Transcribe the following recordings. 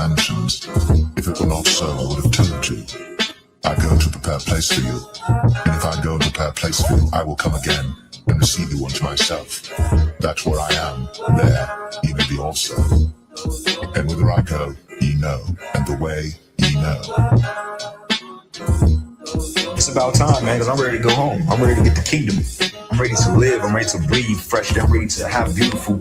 mansions. If it were not so, I would have told you. I go to prepare a place for you, and if I go and prepare a place for you, I will come again and receive you unto myself, that where I am, there ye may be also. And whither I go, ye know, and the way ye know. It's about time, man, because I'm ready to go home. I'm ready to get the kingdom. I'm ready to live. I'm ready to breathe fresh. I'm ready to have beautiful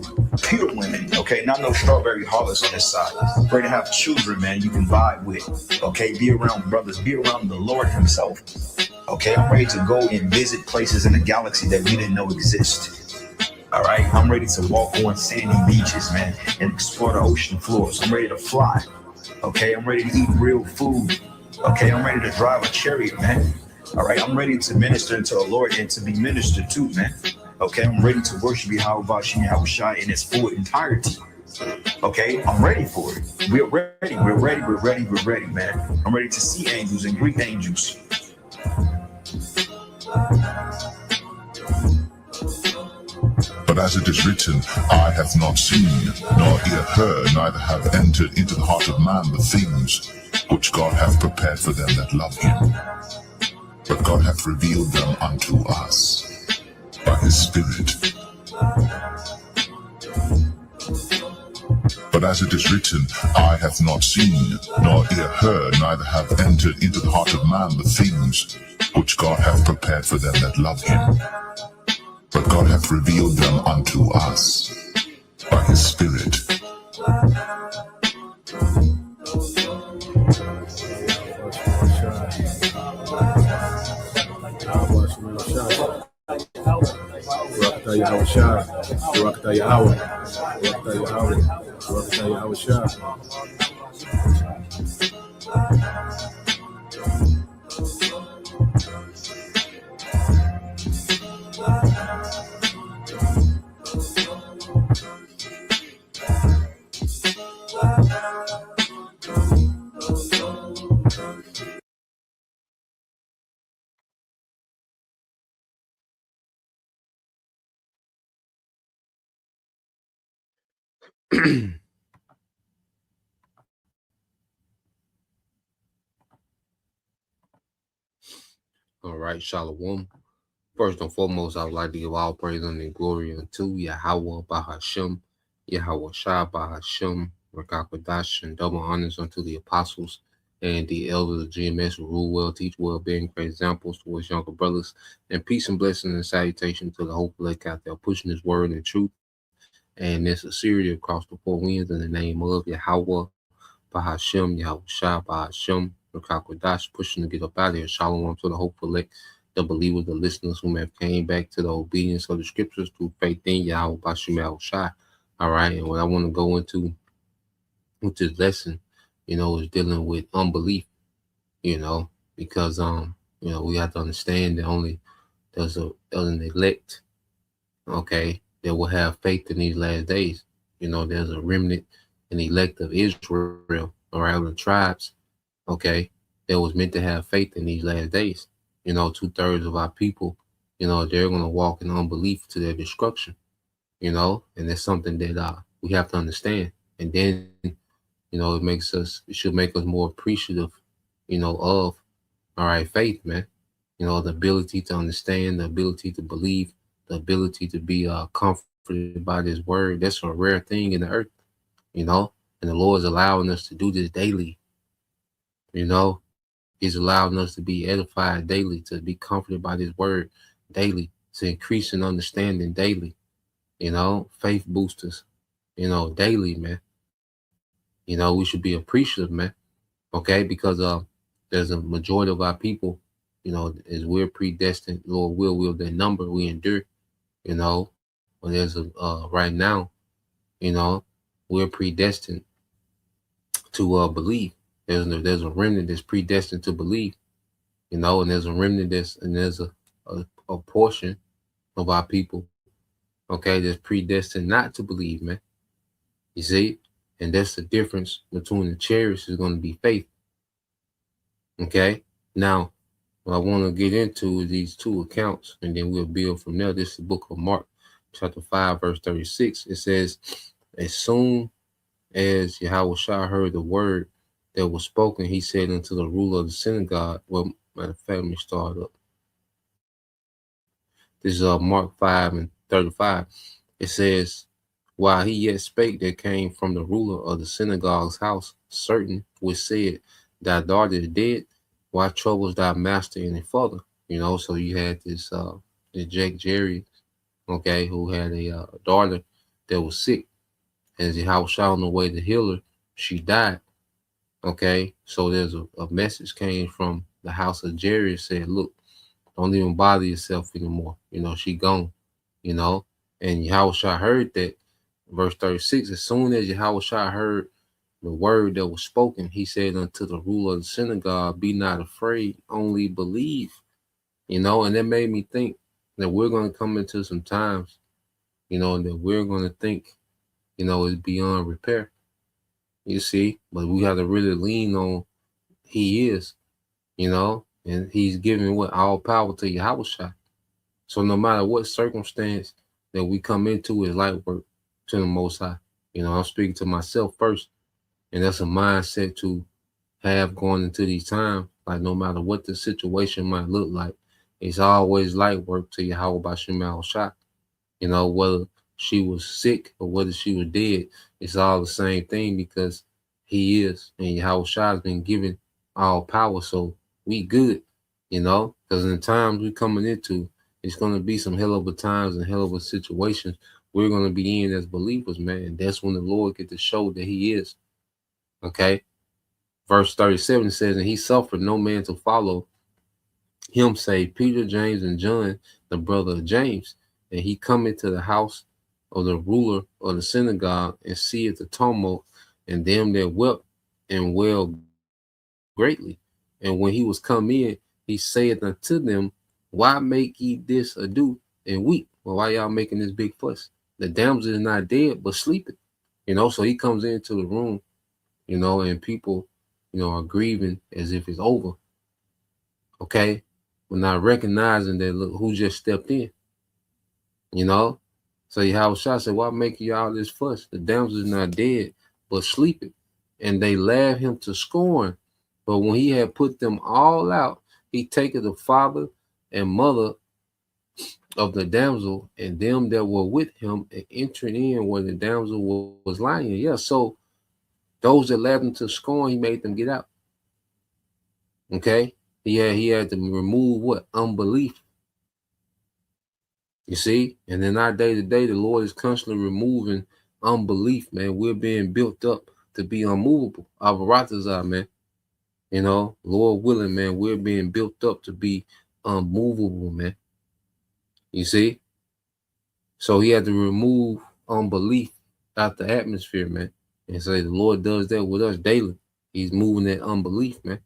women, okay? Not no strawberry harlots on this side. I'm ready to have children, man, you can vibe with, okay? Be around brothers. Be around the Lord himself, okay? I'm ready to go and visit places in the galaxy that we didn't know exist. All right? I'm ready to walk on sandy beaches, man, and explore the ocean floors. I'm ready to fly, okay? I'm ready to eat real food, okay? I'm ready to drive a chariot, man. All right, I'm ready to minister to the Lord and to be ministered to, man. Okay, I'm ready to worship Yahushua in its full entirety. Okay, I'm ready for it. We're ready, man. I'm ready to see angels and greet angels. But as it is written, eye hath not seen, nor ear heard, neither have entered into the heart of man the things which God hath prepared for them that love him. But God hath revealed them unto us by his Spirit. But as it is written, eye hath not seen, nor ear heard, neither have entered into the heart of man the things which God hath prepared for them that love him. But God hath revealed them unto us by his Spirit. All right, Shalom. First and foremost, I would like to give all praise and glory unto Yahweh Bahashem, Yahweh Shah Bahashem, Rakakwadash, and double honors unto the apostles and the elders of GMS who rule well, teach well, being great examples towards younger brothers, and peace and blessing and salutation to the hopeful elect out there pushing his word and truth and their sincerity across the four winds in the name of Yahweh Bahashem, Yahweh Shah Bahashem, Rakakwadash, pushing to get up out of here. Shalom to the hopeful elect, the believers, the listeners who have came back to the obedience of the scriptures through faith in Yahweh Bashem Yahushai. All right, and what I want to go into with this lesson, is dealing with unbelief, because we have to understand that only there's an elect, okay, that will have faith in these last days. There's a remnant, an elect of Israel, all right, the tribes, okay, that was meant to have faith in these last days. 2/3 of our people, they're going to walk in unbelief to their destruction, and that's something that we have to understand. And then, it should make us more appreciative, of, all right, faith, man. The ability to understand, the ability to believe, the ability to be comforted by this word. That's a rare thing in the earth, and the Lord is allowing us to do this daily, He's allowing us to be edified daily, to be comforted by this word daily, to increase in understanding daily, faith boosters, daily, man. We should be appreciative, man, okay, because there's a majority of our people, as we're predestined, Lord will their number, we endure, when there's right now, we're predestined to believe. There's a remnant that's predestined to believe, and there's a remnant there's a portion of our people, okay, that's predestined not to believe, man. You see? And that's the difference between the chariots is going to be faith. Okay? Now, what I want to get into is these two accounts, and then we'll build from there. This is the book of Mark, chapter 5, verse 36. It says, as soon As Yahushua heard the word that was spoken, he said unto the ruler of the synagogue, well, matter of fact, let me start up. This is Mark 5:35. It says, while he yet spake, there came from the ruler of the synagogue's house certain which said, thy daughter is dead, why troubles thy master any further? So you had this Jake Jerry, okay, who had a daughter that was sick, and as Yahushua on the way to heal her, she died. Okay, so there's a message came from the house of Jerry, said, look, don't even bother yourself anymore. She gone, you know. And Yahushua heard that. Verse 36, as soon as Yahushua heard the word that was spoken, he said unto the ruler of the synagogue, be not afraid, only believe. And that made me think that we're going to come into some times, and that we're going to think, it's beyond repair. You see, but we have to really lean on he is, and he's giving what all power to Yahushua. So no matter what circumstance that we come into is light work to the Most High. I'm speaking to myself first, and that's a mindset to have going into these times. Like no matter what the situation might look like, it's always light work to Yahweh Bashim Al-Shah. Whether she was sick or whether she was dead, it's all the same thing because he is, and Yahweh Shah has been given all power. So we good, because in the times we coming into, it's going to be some hell of a times and hell of a situations we're going to be in as believers, man. And that's when the Lord get to show that he is. Okay. Verse 37 says, and he suffered no man to follow him save Peter, James, and John, the brother of James. And he come into the house of the ruler of the synagogue and seeth the tumult and them that wept and wailed greatly. And when he was come in, he saith unto them, why make ye this ado and weep? Well, why y'all making this big fuss? The damsel is not dead, but sleeping. So he comes into the room, and people, are grieving as if it's over. Okay? But not recognizing that, look, who just stepped in. So Yahushua said, why make you all this fuss? The damsel is not dead, but sleeping. And they laughed him to scorn. But when he had put them all out, he taketh the father and mother of the damsel and them that were with him and entered in where the damsel was lying. Yeah, so those that laughed him to scorn, he made them get out. Okay? He had to remove what? Unbelief. You see? And in our day-to-day, the Lord is constantly removing unbelief, man. We're being built up to be unmovable. Avaratazah, man. Lord willing, man, we're being built up to be unmovable, man. You see? So he had to remove unbelief out the atmosphere, man. And so the Lord does that with us daily. He's moving that unbelief, man.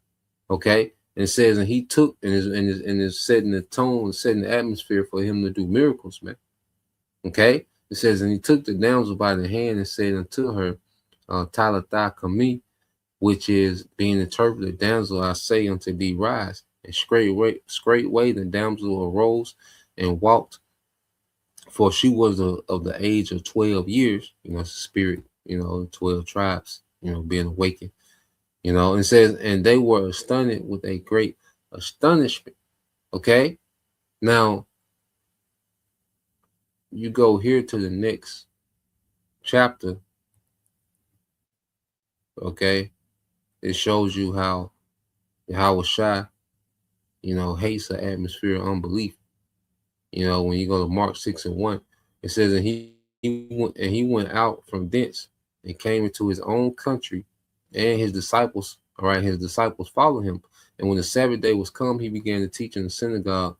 Okay? And it says, and he took and is setting the tone, setting the atmosphere for him to do miracles, man. Okay? It says, and he took the damsel by the hand and said unto her, Talitha Kumi, which is being interpreted, damsel, I say unto thee, rise. And straightway the damsel arose and walked, for she was of the age of 12 years, spirit, 12 tribes, being awakened, and it says, and they were astonished with a great astonishment. Okay. Now you go here to the next chapter. Okay. It shows you how Yahushua, hates the atmosphere of unbelief. When you go to Mark 6:1, it says, and he went out from thence and came into his own country, and his disciples, all right, his disciples followed him. And when the Sabbath day was come, he began to teach in the synagogue,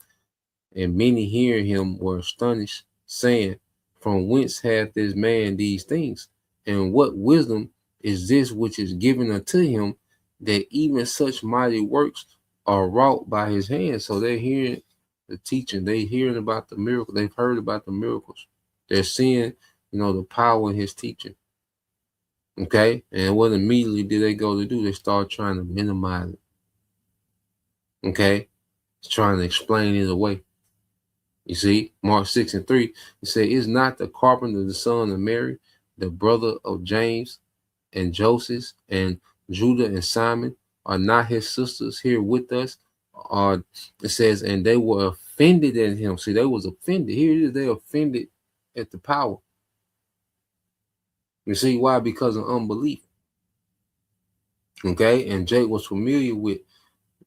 and many hearing him were astonished, saying, from whence hath this man these things? And what wisdom is this which is given unto him, that even such mighty works are wrought by his hands? So they're hearing the teaching, they hearing about the miracle, they've heard about the miracles, they're seeing, the power in his teaching. Okay, and what immediately did they go to do? They start trying to minimize it. Okay, trying to explain it away. You see, Mark 6:3, he said, is not the carpenter the son of Mary, the brother of James, and Joseph and Judah and Simon, are not his sisters here with us? Or it says, and they were offended at him. See, they was offended. Here it is, they offended at the power. You see why? Because of unbelief. Okay, and Jake was familiar with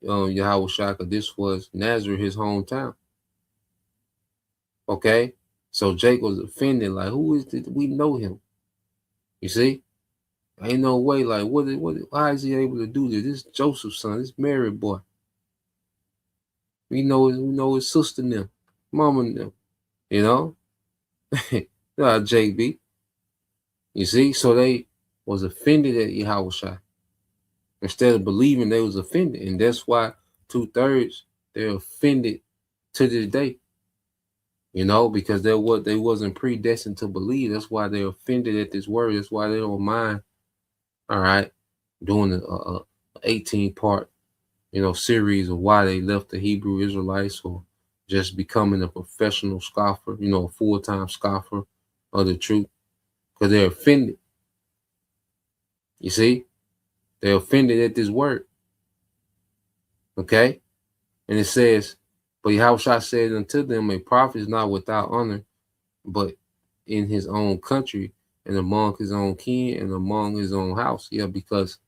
Yahweh Shaka. This was Nazareth, his hometown. Okay, so Jake was offended, like, who is this? We know him. You see, ain't no way. Like, why is he able to do this? This is Joseph's son, this married boy. We know his sister and them, mama and them. You know, Jake B. You see, so they was offended at Yahweh Shai. Instead of believing, they was offended, and that's why 2/3 they're offended to this day. You know, because they wasn't predestined to believe. That's why they're offended at this word. That's why they don't mind. All right, doing a 18-part, series of why they left the Hebrew Israelites, or just becoming a professional scoffer, a full-time scoffer of the truth, because they're offended. You see, they're offended at this word. Okay, and it says, but Yahushua said unto them, a prophet is not without honor, but in his own country and among his own kin and among his own house. Yeah, because,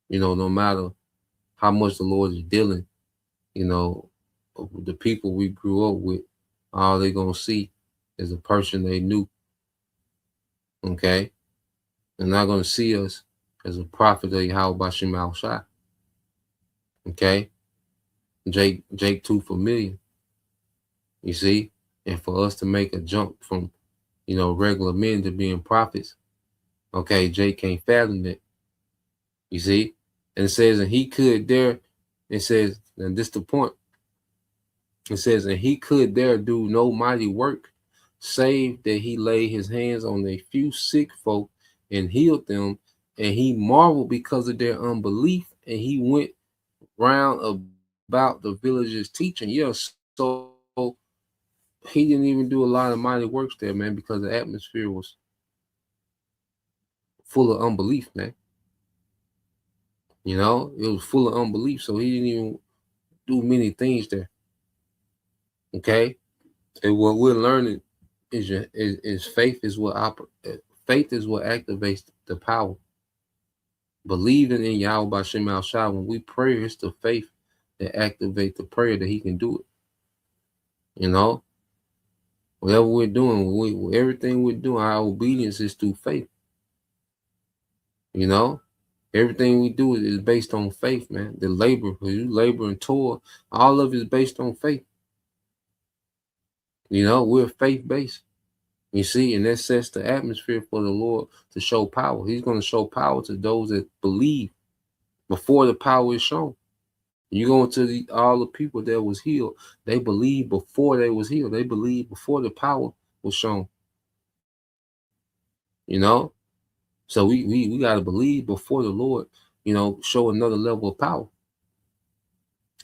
no matter how much the Lord is dealing, the people we grew up with, all they're going to see is a person they knew. Okay? They're not going to see us as a prophet of Yahweh Bashim Al-Shai. Okay? Jake too familiar. You see? And for us to make a jump from, regular men to being prophets, okay, Jake can't fathom that. You see? And it says, and he could there, it says, and this the point. It says, and he could there do no mighty work, save that he laid his hands on a few sick folk and healed them. And he marveled because of their unbelief. And he went round about the villages teaching. Yeah, so he didn't even do a lot of mighty works there, man, because the atmosphere was full of unbelief, man. It was full of unbelief. So he didn't even do many things there. Okay? And what we're learning is faith is what activates the power. Believing in Yahweh Bashim Al-Shai, when we pray, it's the faith that activates the prayer that he can do it. Whatever we're doing, everything we're doing, our obedience is through faith. Everything we do is based on faith, man. The labor, you labor and toil, all of it is based on faith. We're faith-based. You see, and that sets the atmosphere for the Lord to show power. He's going to show power to those that believe before the power is shown. You go into all the people that was healed, they believed before they was healed. They believed before the power was shown. So we got to believe before the Lord, show another level of power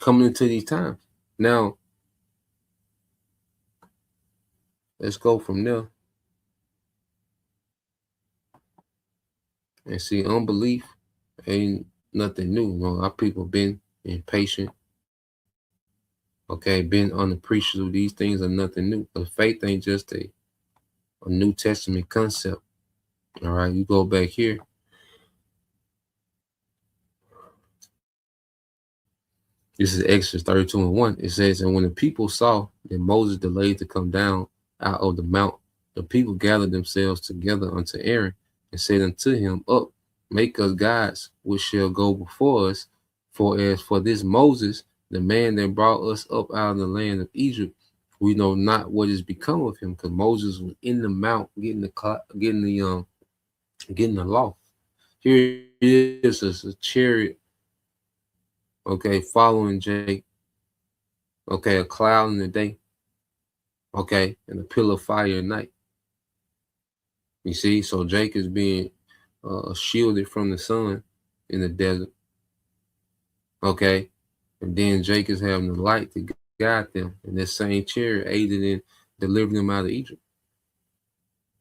coming into these times. Now, let's go from there. And see, unbelief ain't nothing new. Our people been impatient. Okay, been unappreciative. These things are nothing new. But faith ain't just a New Testament concept. All right, you go back here. This is Exodus 32:1. It says, and when the people saw that Moses delayed to come down out of the mount, the people gathered themselves together unto Aaron and said unto him, up, make us gods, which shall go before us. For as for this Moses, the man that brought us up out of the land of Egypt, we know not what is become of him, because Moses was in the mount getting the law. Here it is, a chariot, okay, following Jake. Okay, a cloud in the day. Okay, and a pillar of fire at night. You see, so Jake is being shielded from the sun in the desert. Okay, and then Jake is having the light to guide them, and that same chariot aided in delivering them out of Egypt.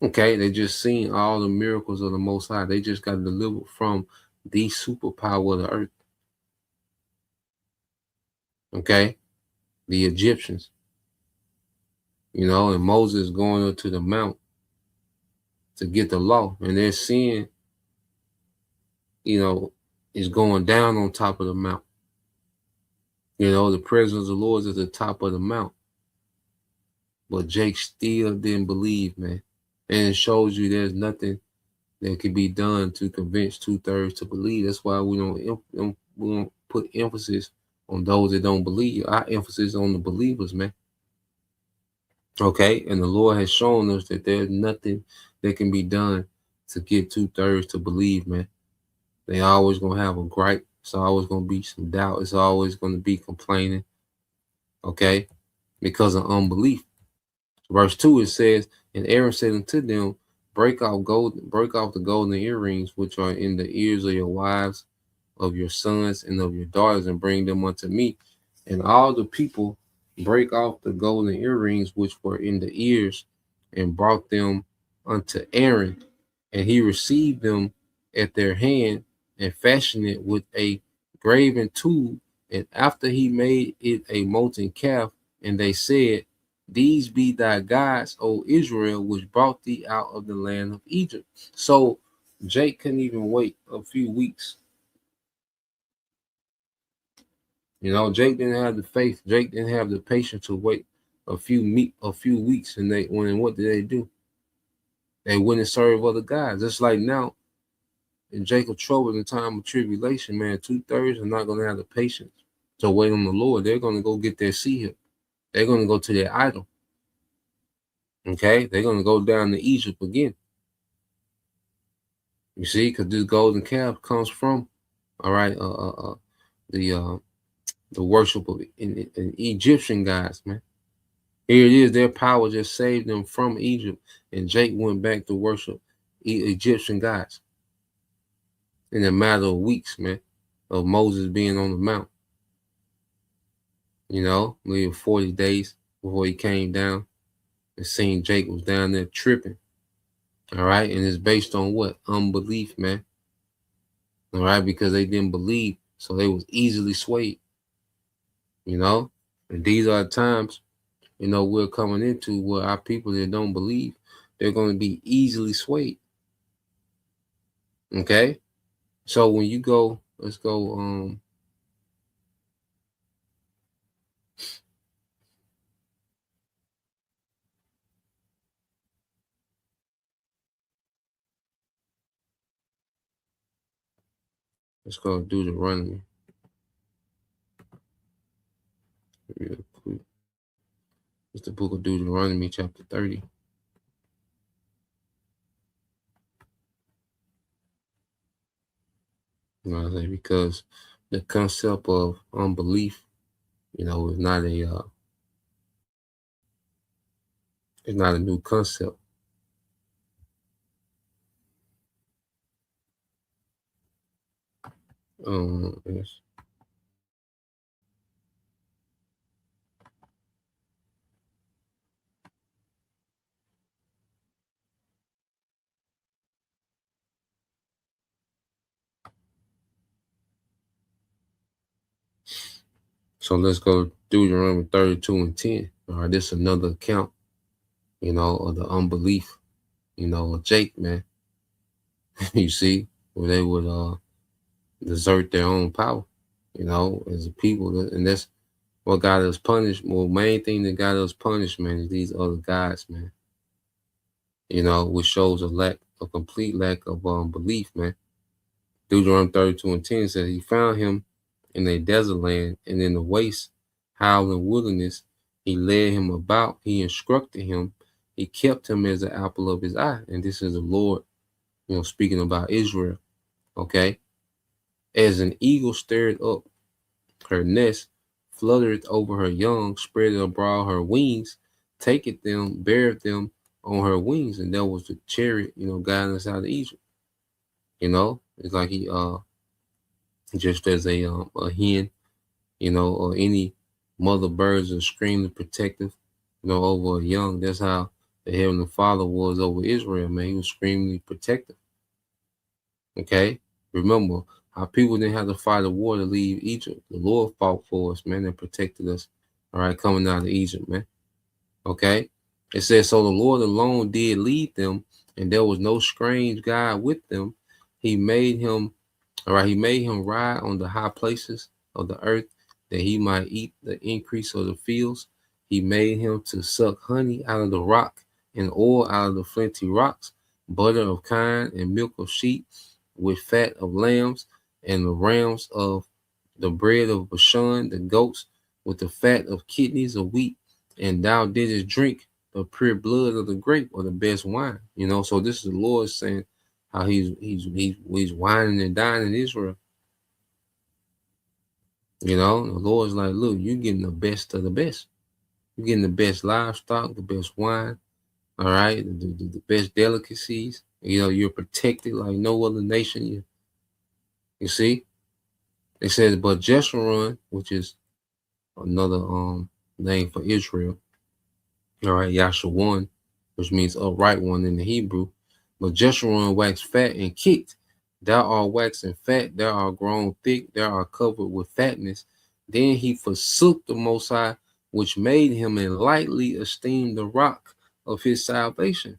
Okay, they just seen all the miracles of the Most High. They just got delivered from the superpower of the earth. Okay, the Egyptians. And Moses going up to the mount to get the law, and they're seeing, is going down on top of the mount. The presence of the Lord is at the top of the mount. But Jake still didn't believe, man. And it shows you there's nothing that can be done to convince 2/3 to believe. That's why we don't put emphasis on those that don't believe. Our emphasis on the believers, man. Okay, and the Lord has shown us that there's nothing that can be done to get 2/3 to believe, man. They always gonna have a gripe. It's always gonna be some doubt. It's always gonna be complaining. Okay, because of unbelief. Verse 2, it says, and Aaron said unto them, break off the golden earrings which are in the ears of your wives, of your sons, and of your daughters, and bring them unto me. And all the people break off the golden earrings which were in the ears, and brought them unto Aaron. And he received them at their hand, and fashioned it with a graven tool. And after he made it a molten calf, and they said, these be thy gods, O Israel, which brought thee out of the land of Egypt. So Jake couldn't even wait a few weeks. Jake didn't have the faith. Jake didn't have the patience to wait a few weeks. And what did they do? They went and served other gods. Just like now, in Jacob's trouble in the time of tribulation, man, 2/3 are not going to have the patience to wait on the Lord. They're going to go get their seed. They're going to go to their idol. Okay, they're going to go down to Egypt again. You see, because this golden calf comes from, all right, the worship of in Egyptian gods, man. Here it is, their power just saved them from Egypt, and Jake went back to worship Egyptian gods in a matter of weeks, man, of Moses being on the mount. Maybe 40 days before he came down, and seen Jake was down there tripping. All right, and it's based on what? Unbelief, man. All right, because they didn't believe, so they was easily swayed. And these are times, we're coming into where our people that don't believe, they're going to be easily swayed. Okay, so when you go, let's go. Let's go Deuteronomy. Real quick. It's the book of Deuteronomy, chapter 30. Because the concept of unbelief, is not it's not a new concept. Yes. So let's go Deuteronomy 32:10. All right, this is another account, of the unbelief, of Jake, man. You see, where they would desert their own power, as a people. And that's what got us punished. Well, main thing that got us punished, man, is these other guys, man. Which shows a complete lack of belief, man. Deuteronomy 32:10 says he found him in a desert land and in the waste, howling wilderness. He led him about. He instructed him. He kept him as the apple of his eye. And this is the Lord, speaking about Israel. Okay. As an eagle stirred up her nest, fluttered over her young, spread abroad her wings, taketh them, beareth them on her wings. And that was the chariot, guiding us out of Egypt. It's like he just as a hen, or any mother birds are extremely protective, over a young. That's how the Heavenly Father was over Israel, man. He was extremely protective. Okay? Remember, our people didn't have to fight a war to leave Egypt. The Lord fought for us, man, and protected us. All right, coming out of Egypt, man. Okay? It says, so the Lord alone did lead them, and there was no strange God with them. He made him, all right, he made him ride on the high places of the earth, that he might eat the increase of the fields. He made him to suck honey out of the rock, and oil out of the flinty rocks, butter of kine, and milk of sheep, with fat of lambs, and the rams of the bread of Bashan, the goats, with the fat of kidneys of wheat, and thou didst drink the pure blood of the grape, or the best wine. So this is the Lord saying how he's whining and dining Israel. The Lord's like, look, you're getting the best of the best. You're getting the best livestock, the best wine, all right, the best delicacies. You're protected like no other nation. You see? It says, but Jeshurun, which is another name for Israel, all right, Yashawan, which means upright one in the Hebrew. But Jeshurun waxed fat and kicked. Thou art waxing fat, thou art grown thick, thou art covered with fatness. Then he forsook the Most High, which made him, and lightly esteemed the rock of his salvation.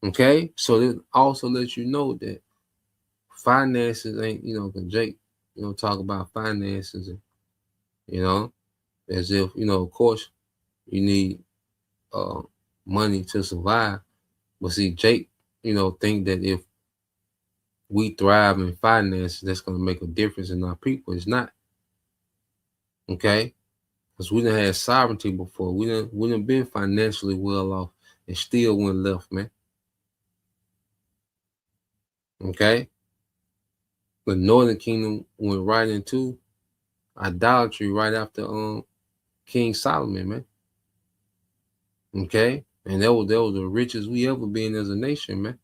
Okay, so it also lets you know that finances ain't, can Jake, talk about finances, and, as if, of course, you need money to survive. But see, Jake, think that if we thrive in finances, that's going to make a difference in our people. It's not. Okay? Because we done had sovereignty before. We done been financially well off and still went left, man. Okay? The Northern Kingdom went right into idolatry right after King Solomon, man. Okay? And that was the richest we ever been as a nation, man.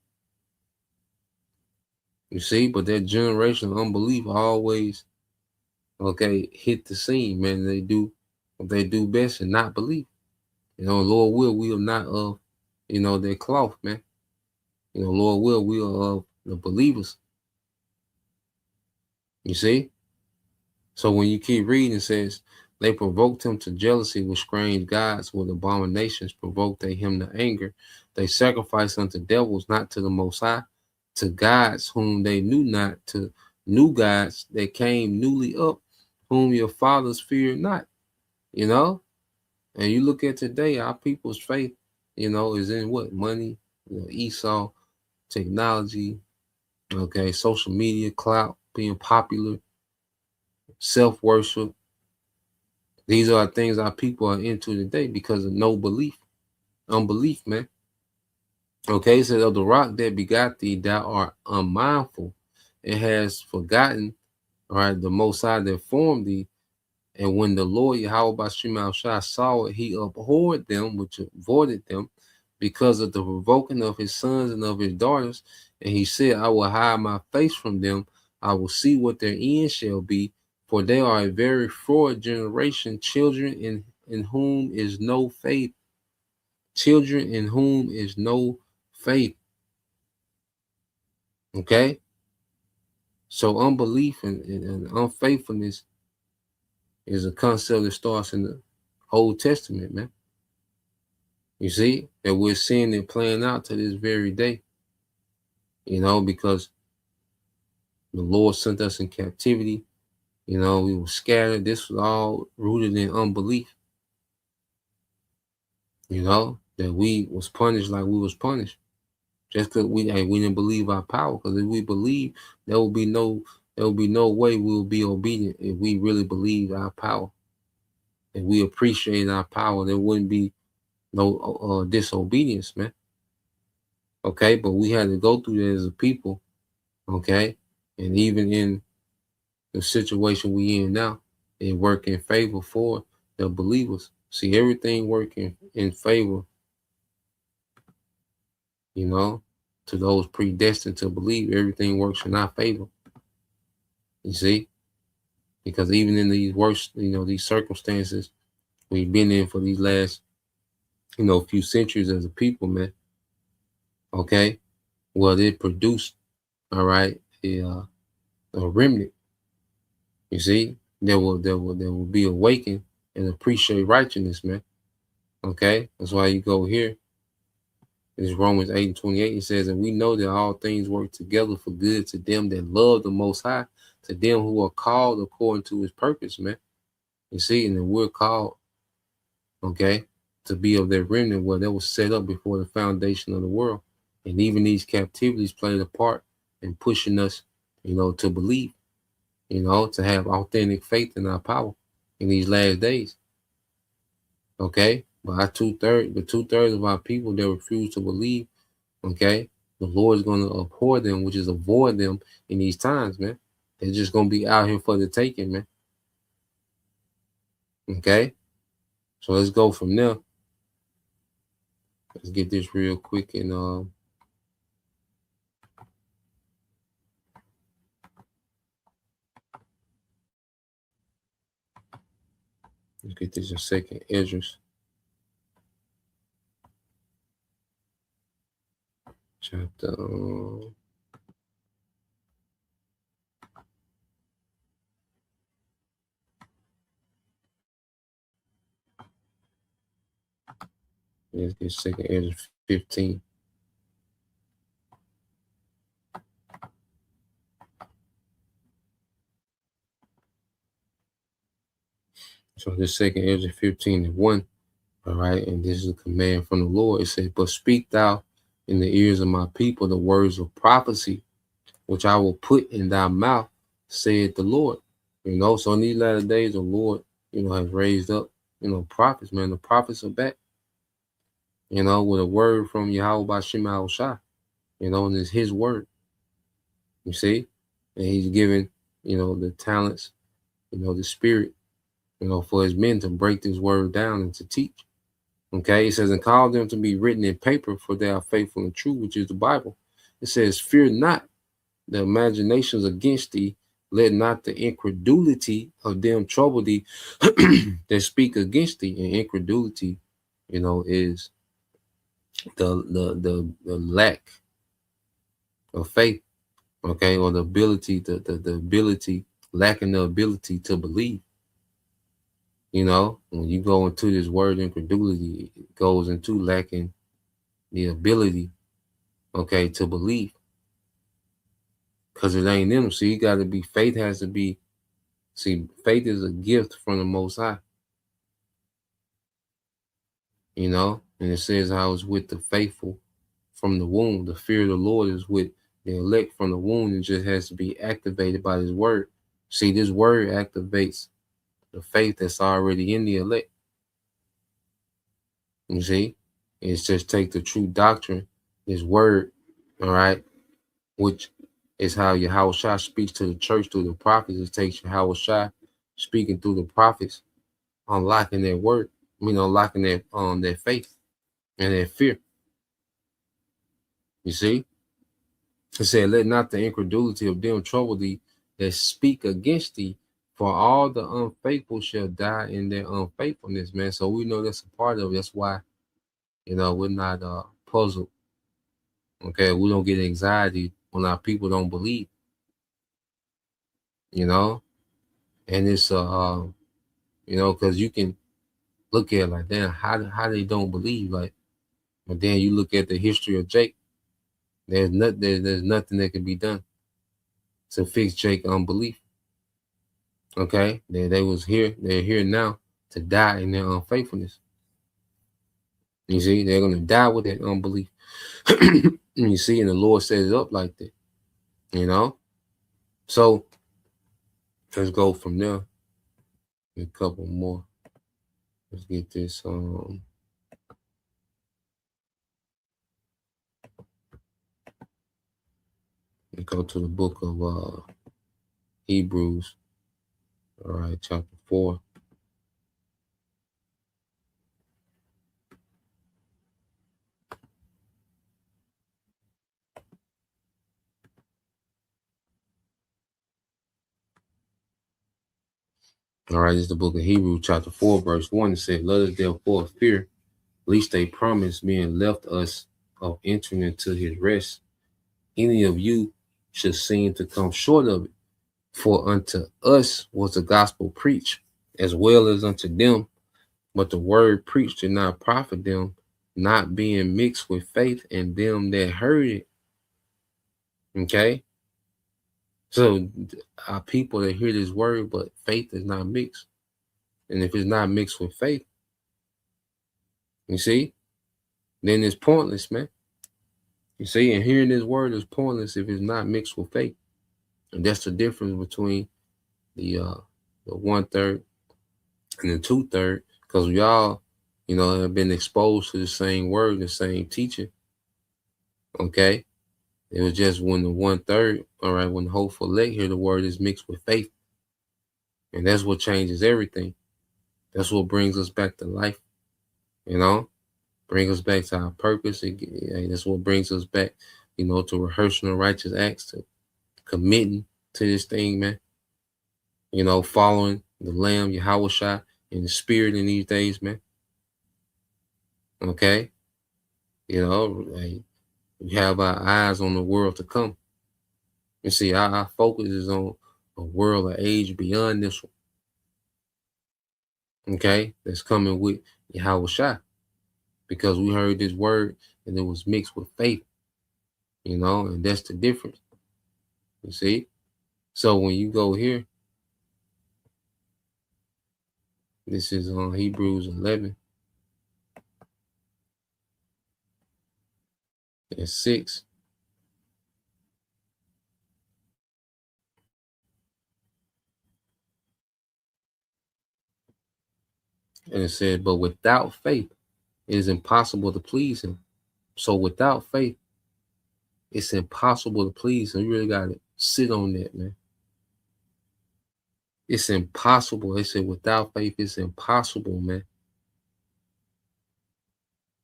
You see, but that generation of unbelief always, hit the scene, man. They do what they do best and not believe. Lord will, we are not of, their cloth, man. Lord will, we are of the believers. You see? So when you keep reading, it says, they provoked him to jealousy with strange gods, with abominations provoked they him to anger. They sacrificed unto devils, not to the Most High, to gods whom they knew not, to new gods that came newly up, whom your fathers feared not. And you look at today, our people's faith, is in what? Money, Esau, technology, social media, clout, being popular, self-worship. These are things our people are into today because of no belief, unbelief, man. Okay, it says, of the rock that begot thee, thou art unmindful, and has forgotten, all right, the Most High that formed thee. And when the Lord Yahweh Bashim Shai saw it, he abhorred them, which avoided them, because of the provoking of his sons and of his daughters. And he said, I will hide my face from them. I will see what their end shall be, for they are a very forward generation, children in whom is no faith. Children in whom is no faith. Okay? So unbelief and unfaithfulness is a concept that starts in the Old Testament, man. You see, that we're seeing it playing out to this very day, because the Lord sent us in captivity. We were scattered. This was all rooted in unbelief, that we was punished like we was punished. Just because we didn't believe our power. Because if we believe, there will be no way we will be obedient if we really believe our power. If we appreciate our power, there wouldn't be no disobedience, man. Okay, but we had to go through that as a people. Okay, and even in the situation we in now, it work in favor for the believers. See, everything working in favor, to those predestined to believe. Everything works in our favor. You see, because even in these worst, these circumstances we've been in for these last a few centuries as a people, man. Okay, well, it produced, all right, a remnant. You see, there will be awakened and appreciate righteousness, man. Okay, that's why you go here. It's Romans 8:28. It says, and we know that all things work together for good to them that love the Most High, to them who are called according to His purpose, man. You see, and then we're called, okay, to be of that remnant where that was set up before the foundation of the world. And even these captivities played a part in pushing us, to believe, to have authentic faith in our power in these last days. Okay. But two-thirds of our people that refuse to believe, okay, the Lord is going to abhor them, which is avoid them in these times, man. They're just going to be out here for the taking, man. Okay. So let's go from there. Let's get this real quick and let's get this in second Esdras chapter. Let's get second Esdras 15. So this second Esdras 15:1. All right, and this is a command from the Lord. It says, "But speak thou in the ears of my people the words of prophecy, which I will put in thy mouth, said the Lord." So in these latter days, the Lord, has raised up, prophets, man. The prophets are back, with a word from Yahweh by Shema Shai, and it's His word. You see, and He's given, the talents, the spirit, for His men to break this word down and to teach. Okay, it says, and call them to be written in paper, for they are faithful and true, which is the Bible. It says, fear not the imaginations against thee, let not the incredulity of them trouble thee that speak against thee. And incredulity, is the lack of faith, okay, or the ability, the ability, lacking the ability to believe. When you go into this word incredulity, it goes into lacking the ability, okay, to believe, because it ain't in them. So you got to be, faith has to be, faith is a gift from the Most High, and it says how it's with the faithful from the womb. The fear of the Lord is with the elect from the womb. It just has to be activated by His word. See, this word activates the faith that's already in the elect. You see, it's just take the true doctrine, His word, all right, which is how Yahweh Shai speaks to the church through the prophets. It takes Yahweh Shai speaking through the prophets, unlocking their word, unlocking their faith and their fear. You see? It said, let not the incredulity of them trouble thee that speak against thee, for all the unfaithful shall die in their unfaithfulness, man. So we know that's a part of it. That's why, we're not puzzled. Okay, we don't get anxiety when our people don't believe, and it's because you can look at it like, damn, how they don't believe, like, but then you look at the history of Jake. There's nothing that can be done to fix Jake's unbelief. Okay, they was here, they're here now to die in their unfaithfulness. You see, they're gonna die with that unbelief. You see, and the Lord set it up like that. So let's go from there. A couple more. Let's get this. Let's go to the book of Hebrews. All right, chapter 4. All right, this is the book of Hebrews, chapter 4, verse 1. It said, let us therefore fear, least a promise being left us of entering into his rest. Any of you should seem to come short of it. For unto us was the gospel preached, as well as unto them, but the word preached did not profit them, not being mixed with faith in them that heard it. Okay? So our people that hear this word, but faith is not mixed. And if it's not mixed with faith, you see, then it's pointless, man. You see, and hearing this word is pointless if it's not mixed with faith. And that's the difference between the 1/3 and the 2/3, because we all, have been exposed to the same word, the same teaching. Okay. It was just when the 1/3, all right, when the hopeful elect hear the word is mixed with faith. And that's what changes everything. That's what brings us back to life, bring us back to our purpose. That's what brings us back, to rehearsing the righteous acts, to committing to this thing, man. Following the Lamb, Yahweh in the spirit in these days, man. Okay? We have our eyes on the world to come. You see, our focus is on a world of age beyond this one. Okay? That's coming with Yahweh, because we heard this word and it was mixed with faith, and that's the difference. You see? So when you go here, this is on Hebrews 11 and 6. And it said, but without faith, it is impossible to please him. So without faith, it's impossible to please him. You really got to sit on that, man. It's impossible. They said without faith, it's impossible, man.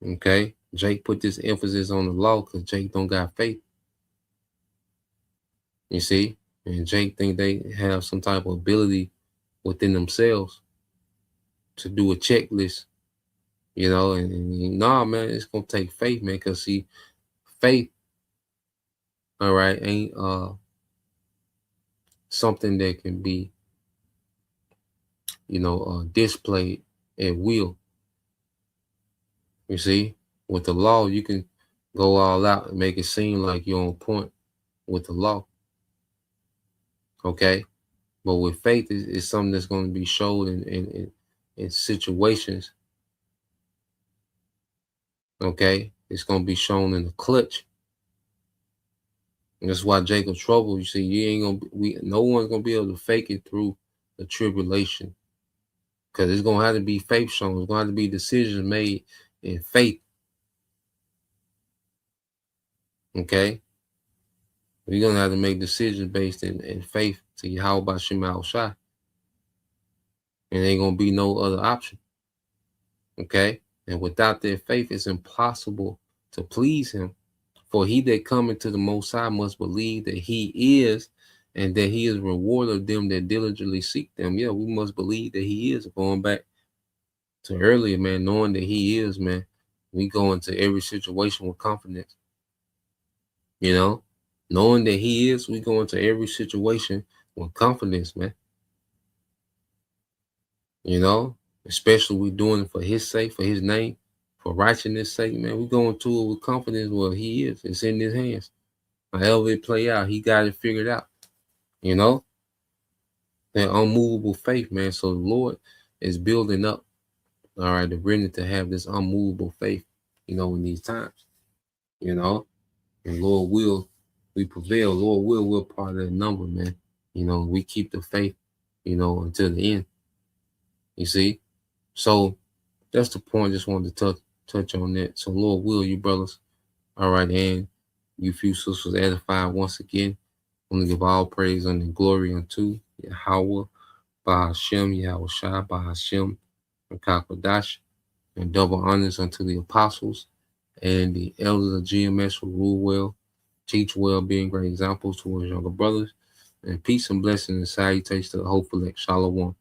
Okay? Jake put this emphasis on the law because Jake don't got faith. You see? And Jake think they have some type of ability within themselves to do a checklist, and nah, man, it's going to take faith, man, because see, faith, all right, ain't something that can be, displayed at will. You see, with the law, you can go all out and make it seem like you're on point with the law. Okay. But with faith, it's something that's going to be showed in situations. Okay. It's going to be shown in the clutch. And that's why Jacob trouble, you see, you ain't going to no one's going to be able to fake it through the tribulation. Because it's going to have to be faith shown. It's going to have to be decisions made in faith. Okay? We're going to have to make decisions based in faith to Yahweh Shema Shai. And there ain't going to be no other option. Okay? And without their faith, it's impossible to please him. For he that cometh to the Most High must believe that he is, and that he is reward of them that diligently seek them. Yeah, we must believe that he is. Going back to earlier, man, knowing that he is, man, we go into every situation with confidence. Knowing that he is, we go into every situation with confidence, man. Especially we doing it for his sake, for his name, for righteousness' sake, man. We go into it with confidence. Well, he is. It's in his hands. However it play out, he got it figured out. That unmovable faith, man. So the Lord is building up, all right, the remnant to have this unmovable faith, in these times. And Lord will, we prevail. Lord will, we're part of that number, man. We keep the faith, until the end. You see? So that's the point. Just wanted to touch on that. So Lord will, you brothers, all right, and you few sisters edified once again. I want to give all praise and glory unto Yahweh, Bahashem, Yahweh Shai, Bahashem, and Kakwadash, and double honors unto the apostles and the elders of GMS who rule well, teach well, being great examples towards younger brothers, and peace and blessings and salutations to the hopeful elect. Shalom.